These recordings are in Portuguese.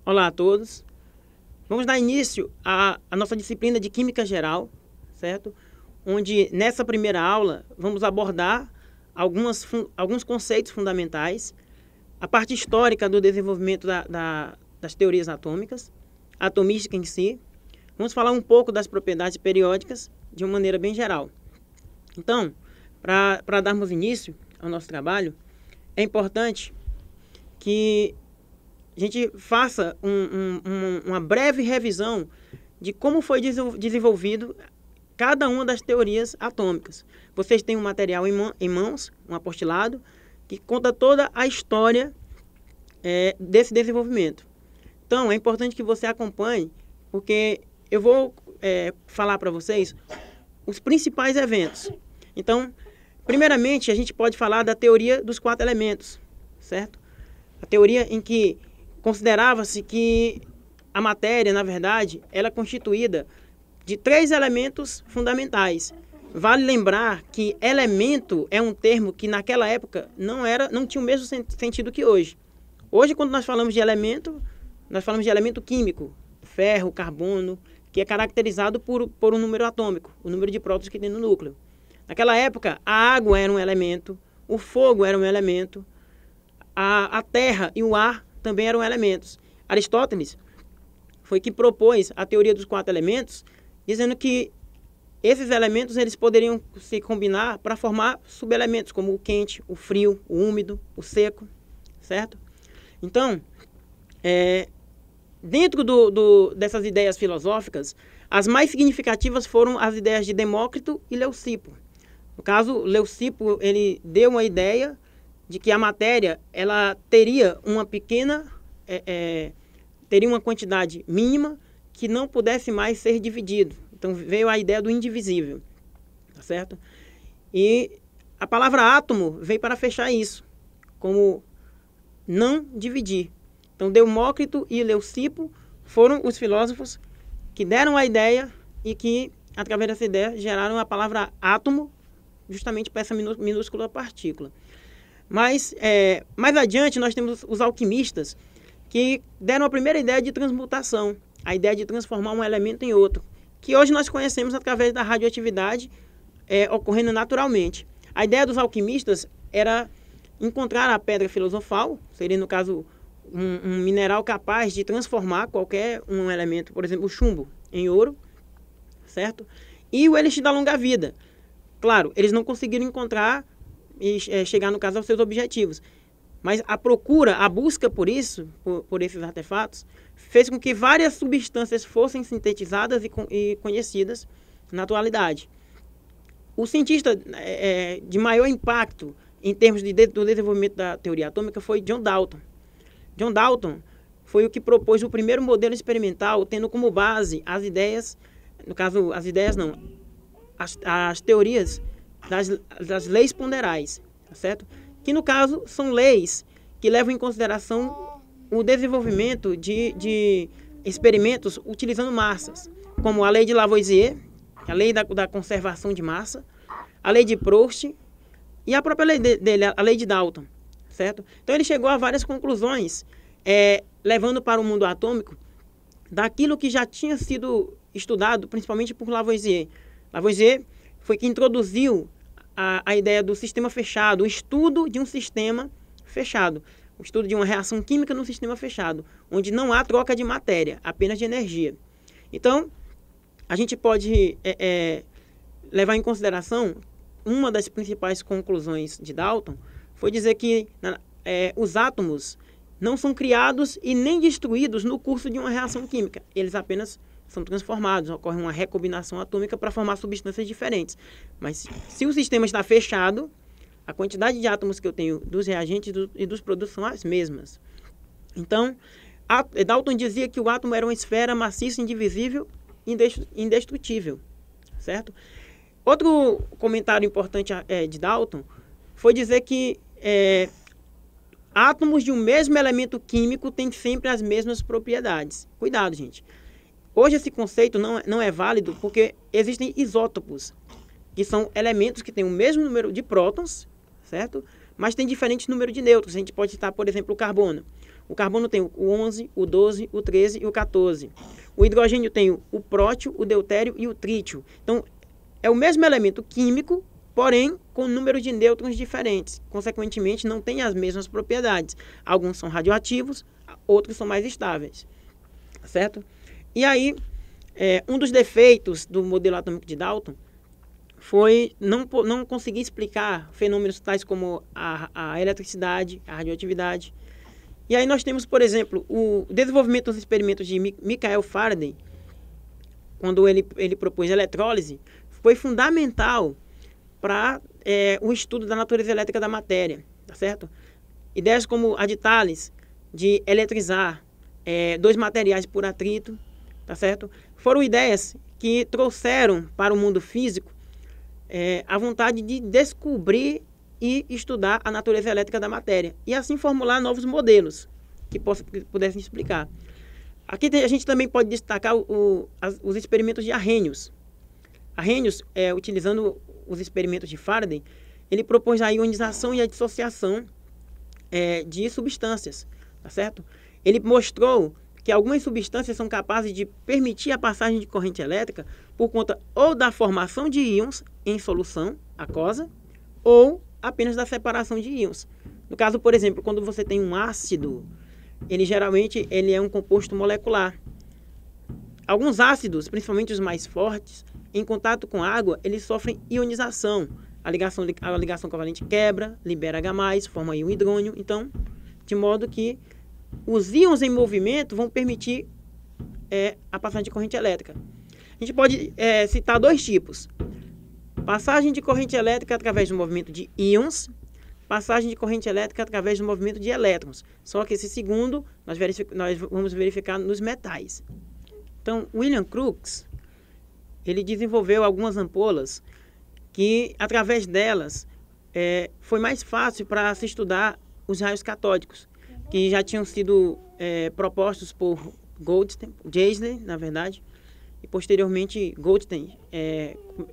Olá a todos. Vamos dar início à nossa disciplina de Química Geral, certo? Onde nessa primeira aula vamos abordar alguns conceitos fundamentais, a parte histórica do desenvolvimento das teorias atômicas, a atomística em si. Vamos falar um pouco das propriedades periódicas de uma maneira bem geral. Então, para darmos início ao nosso trabalho, é importante que a gente faça uma breve revisão de como foi desenvolvido cada uma das teorias atômicas. Vocês têm um material em mãos, um apostilado, que conta toda a história desse desenvolvimento. Então, é importante que você acompanhe, porque eu vou falar para vocês os principais eventos. Então, primeiramente, a gente pode falar da teoria dos 4 elementos, certo? A teoria em que considerava-se que a matéria, na verdade, ela é constituída de 3 elementos fundamentais. Vale lembrar que elemento é um termo que naquela época não tinha o mesmo sentido que hoje. Hoje, quando nós falamos de elemento, nós falamos de elemento químico, ferro, carbono, que é caracterizado por um número atômico, o número de prótons que tem no núcleo. Naquela época, a água era um elemento, o fogo era um elemento, a terra e o ar também eram elementos. Aristóteles foi que propôs a teoria dos 4 elementos, dizendo que esses elementos eles poderiam se combinar para formar subelementos, como o quente, o frio, o úmido, o seco, certo? Então, dentro dessas ideias filosóficas, as mais significativas foram as ideias de Demócrito e Leucipo. No caso, Leucipo ele deu uma ideia de que a matéria ela teria uma pequena, teria uma quantidade mínima que não pudesse mais ser dividido. Então veio a ideia do indivisível, tá certo? E a palavra átomo veio para fechar isso, como não dividir. Então Demócrito e Leucipo foram os filósofos que deram a ideia e que, através dessa ideia, geraram a palavra átomo, justamente para essa minúscula partícula. Mas, mais adiante, nós temos os alquimistas, que deram a primeira ideia de transmutação, a ideia de transformar um elemento em outro, que hoje nós conhecemos através da radioatividade ocorrendo naturalmente. A ideia dos alquimistas era encontrar a pedra filosofal, seria, no caso, um mineral capaz de transformar qualquer um elemento, por exemplo, o chumbo, em ouro, certo? E o elixir da longa vida. Claro, eles não conseguiram encontrar e chegar, no caso, aos seus objetivos. Mas a procura, a busca por isso, por esses artefatos, fez com que várias substâncias fossem sintetizadas e conhecidas na atualidade. O cientista de maior impacto em termos do desenvolvimento da teoria atômica foi John Dalton. John Dalton foi o que propôs o primeiro modelo experimental, tendo como base as ideias, no caso, as ideias não, as teorias das leis ponderais, tá certo? Que no caso são leis que levam em consideração o desenvolvimento de experimentos utilizando massas, como a lei de Lavoisier, a lei da conservação de massa, a lei de Proust e a própria lei dele, a lei de Dalton, certo? Então ele chegou a várias conclusões, levando para o mundo atômico daquilo que já tinha sido estudado, principalmente por Lavoisier. Lavoisier foi que introduziu a ideia do sistema fechado, o estudo de um sistema fechado, o estudo de uma reação química no sistema fechado, onde não há troca de matéria, apenas de energia. Então, a gente pode levar em consideração, uma das principais conclusões de Dalton foi dizer que os átomos não são criados e nem destruídos no curso de uma reação química, eles apenas são transformados, ocorre uma recombinação atômica para formar substâncias diferentes. Mas se o sistema está fechado, a quantidade de átomos que eu tenho dos reagentes e dos produtos são as mesmas. Então, Dalton dizia que o átomo era uma esfera maciça, indivisível e indestrutível, certo? Outro comentário importante de Dalton foi dizer que átomos de um mesmo elemento químico têm sempre as mesmas propriedades. Cuidado, gente. Hoje esse conceito não é válido porque existem isótopos, que são elementos que têm o mesmo número de prótons, certo? Mas tem diferente número de nêutrons. A gente pode citar, por exemplo, o carbono. O carbono tem o 11, o 12, o 13 e o 14. O hidrogênio tem o prótio, o deutério e o trítio. Então, é o mesmo elemento químico, porém com número de nêutrons diferentes. Consequentemente, não tem as mesmas propriedades. Alguns são radioativos, outros são mais estáveis. Certo? E aí, um dos defeitos do modelo atômico de Dalton foi não conseguir explicar fenômenos tais como a eletricidade, a radioatividade. E aí nós temos, por exemplo, o desenvolvimento dos experimentos de Michael Faraday, quando ele propôs eletrólise, foi fundamental para o estudo da natureza elétrica da matéria, tá certo? Ideias como a de Thales, de eletrizar dois materiais por atrito, tá certo? Foram ideias que trouxeram para o mundo físico a vontade de descobrir e estudar a natureza elétrica da matéria e assim formular novos modelos que pudessem explicar. Aqui a gente também pode destacar os experimentos de Arrhenius. Arrhenius, utilizando os experimentos de Faraday, ele propôs a ionização e a dissociação de substâncias, tá certo? Ele mostrou que algumas substâncias são capazes de permitir a passagem de corrente elétrica por conta ou da formação de íons em solução aquosa ou apenas da separação de íons. No caso, por exemplo, quando você tem um ácido, ele geralmente é um composto molecular. Alguns ácidos, principalmente os mais fortes, em contato com água, eles sofrem ionização. A ligação covalente quebra, libera H+, forma íon hidrônio. Então, de modo que os íons em movimento vão permitir a passagem de corrente elétrica. A gente pode citar dois tipos. Passagem de corrente elétrica através do movimento de íons, passagem de corrente elétrica através do movimento de elétrons. Só que esse segundo nós vamos verificar nos metais. Então, William Crookes, ele desenvolveu algumas ampolas que, através delas, foi mais fácil para se estudar os raios catódicos, que já tinham sido propostos por Goldstein, Jasley, na verdade, e posteriormente Goldstein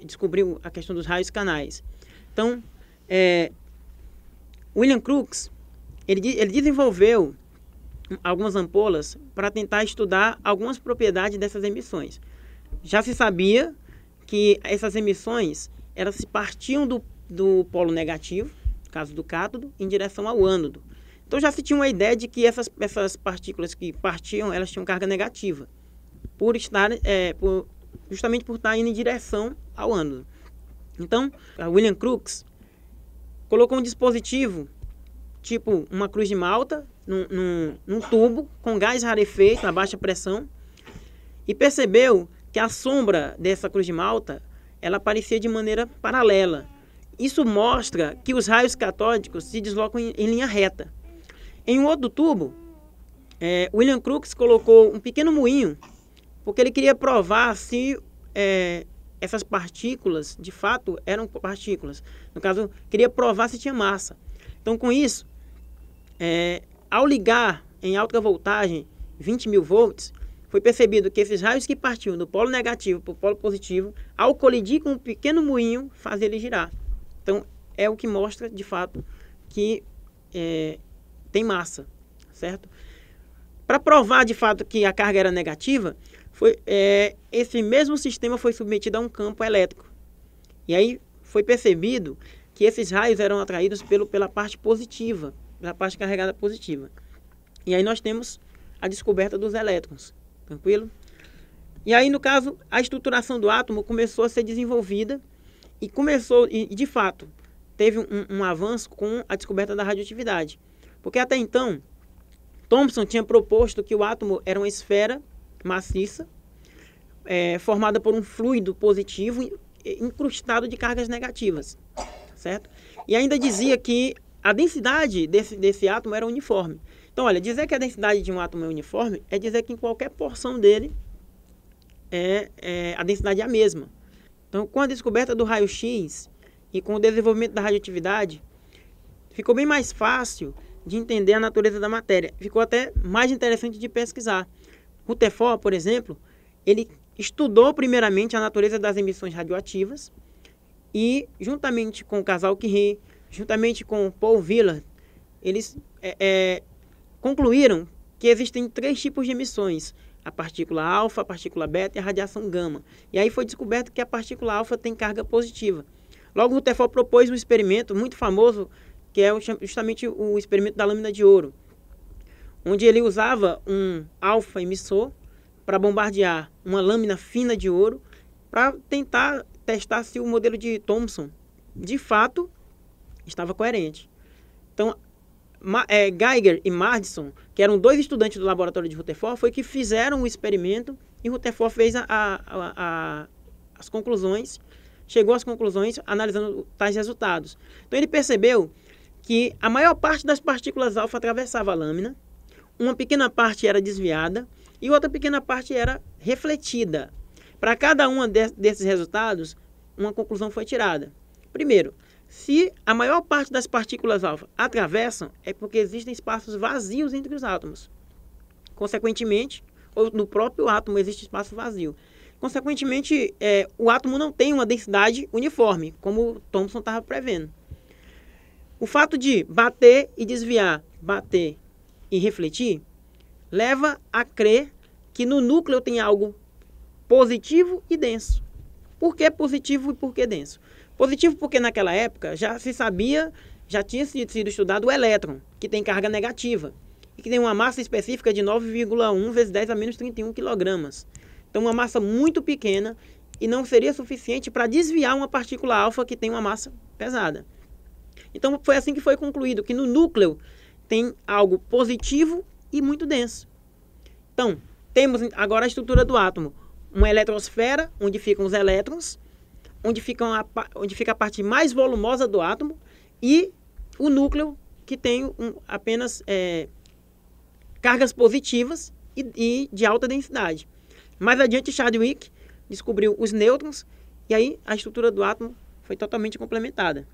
descobriu a questão dos raios canais. Então, William Crookes, ele desenvolveu algumas ampolas para tentar estudar algumas propriedades dessas emissões. Já se sabia que essas emissões elas se partiam do polo negativo, no caso do cátodo, em direção ao ânodo. Então já se tinha uma ideia de que essas partículas que partiam, elas tinham carga negativa, justamente por estar indo em direção ao ânodo. Então, a William Crookes colocou um dispositivo, tipo uma cruz de malta, num tubo com gás rarefeito a baixa pressão, e percebeu que a sombra dessa cruz de malta, ela aparecia de maneira paralela. Isso mostra que os raios catódicos se deslocam em linha reta. Em um outro tubo, William Crookes colocou um pequeno moinho, porque ele queria provar se essas partículas, de fato, eram partículas. No caso, queria provar se tinha massa. Então, com isso, ao ligar em alta voltagem, 20.000 volts, foi percebido que esses raios que partiam do polo negativo para o polo positivo, ao colidir com um pequeno moinho, fazia ele girar. Então, é o que mostra, de fato, que tem massa, certo? Para provar, de fato, que a carga era negativa, esse mesmo sistema foi submetido a um campo elétrico. E aí foi percebido que esses raios eram atraídos pela parte positiva, pela parte carregada positiva. E aí nós temos a descoberta dos elétrons, tranquilo? E aí, no caso, a estruturação do átomo começou a ser desenvolvida e de fato, teve um avanço com a descoberta da radioatividade. Porque até então, Thomson tinha proposto que o átomo era uma esfera maciça, formada por um fluido positivo incrustado de cargas negativas, certo? E ainda dizia que a densidade desse átomo era uniforme. Então, olha, dizer que a densidade de um átomo é uniforme é dizer que em qualquer porção dele a densidade é a mesma. Então, com a descoberta do raio-x e com o desenvolvimento da radioatividade, ficou bem mais fácil de entender a natureza da matéria. Ficou até mais interessante de pesquisar. Rutherford, por exemplo, ele estudou primeiramente a natureza das emissões radioativas e, juntamente com o casal Curie, juntamente com Paul Villard, eles concluíram que existem 3 tipos de emissões: a partícula alfa, a partícula beta e a radiação gama. E aí foi descoberto que a partícula alfa tem carga positiva. Logo, Rutherford propôs um experimento muito famoso, que é justamente o experimento da lâmina de ouro, onde ele usava um alfa emissor para bombardear uma lâmina fina de ouro para tentar testar se o modelo de Thomson de fato estava coerente. Então, Geiger e Marsden, que eram 2 estudantes do laboratório de Rutherford, foi que fizeram o experimento e Rutherford fez as conclusões, chegou às conclusões analisando tais resultados. Então ele percebeu que a maior parte das partículas alfa atravessava a lâmina, uma pequena parte era desviada e outra pequena parte era refletida. Para cada um desses resultados, uma conclusão foi tirada. Primeiro, se a maior parte das partículas alfa atravessam, é porque existem espaços vazios entre os átomos. Consequentemente, ou no próprio átomo existe espaço vazio. Consequentemente, o átomo não tem uma densidade uniforme, como Thomson estava prevendo. O fato de bater e desviar, bater e refletir, leva a crer que no núcleo tem algo positivo e denso. Por que positivo e por que denso? Positivo porque naquela época já se sabia, já tinha sido estudado o elétron, que tem carga negativa, e que tem uma massa específica de 9,1 vezes 10 a menos 31 kg. Então uma massa muito pequena e não seria suficiente para desviar uma partícula alfa que tem uma massa pesada. Então foi assim que foi concluído, que no núcleo tem algo positivo e muito denso. Então, temos agora a estrutura do átomo. Uma eletrosfera, onde ficam os elétrons, onde fica a parte mais volumosa do átomo, e o núcleo, que tem apenas cargas positivas e de alta densidade. Mais adiante, Chadwick descobriu os nêutrons, e aí a estrutura do átomo foi totalmente complementada.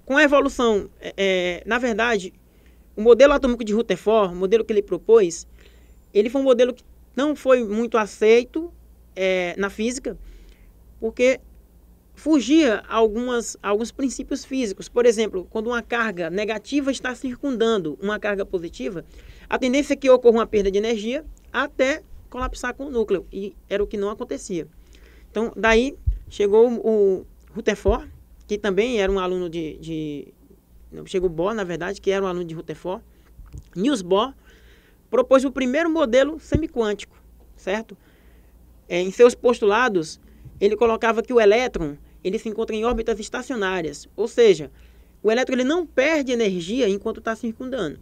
Com a evolução, na verdade, o modelo atômico de Rutherford, o modelo que ele propôs, ele foi um modelo que não foi muito aceito na física, porque fugia alguns princípios físicos. Por exemplo, quando uma carga negativa está circundando uma carga positiva, a tendência é que ocorra uma perda de energia até colapsar com o núcleo, e era o que não acontecia. Então, daí chegou o Rutherford, que também era um aluno chegou Bohr, na verdade, que era um aluno de Rutherford. Niels Bohr propôs o primeiro modelo semiquântico, certo? Em seus postulados, ele colocava que o elétron ele se encontra em órbitas estacionárias, ou seja, o elétron ele não perde energia enquanto está circundando.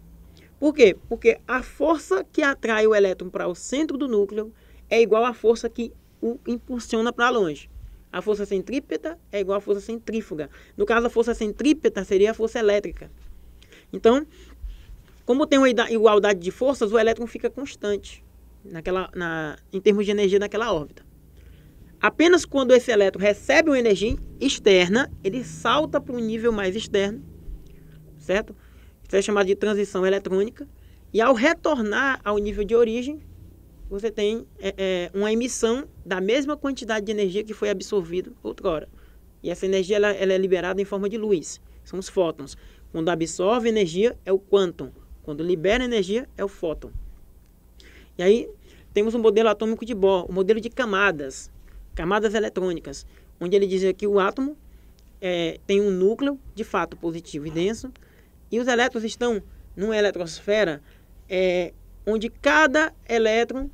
Por quê? Porque a força que atrai o elétron para o centro do núcleo é igual à força que o impulsiona para longe. A força centrípeta é igual à força centrífuga. No caso, a força centrípeta seria a força elétrica. Então, como tem uma igualdade de forças, o elétron fica constante em termos de energia naquela órbita. Apenas quando esse elétron recebe uma energia externa, ele salta para um nível mais externo, certo? Isso é chamado de transição eletrônica. E ao retornar ao nível de origem, você tem uma emissão da mesma quantidade de energia que foi absorvida outrora. E essa energia ela é liberada em forma de luz. São os fótons. Quando absorve energia é o quantum. Quando libera energia é o fóton. E aí temos um modelo atômico de Bohr, o modelo de camadas eletrônicas, onde ele dizia que o átomo tem um núcleo, de fato, positivo e denso, e os elétrons estão numa eletrosfera onde cada elétron,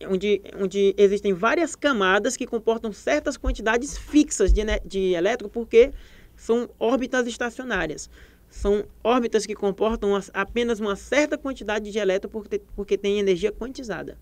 onde existem várias camadas que comportam certas quantidades fixas de elétron, porque são órbitas estacionárias. São órbitas que comportam apenas uma certa quantidade de elétron porque tem energia quantizada.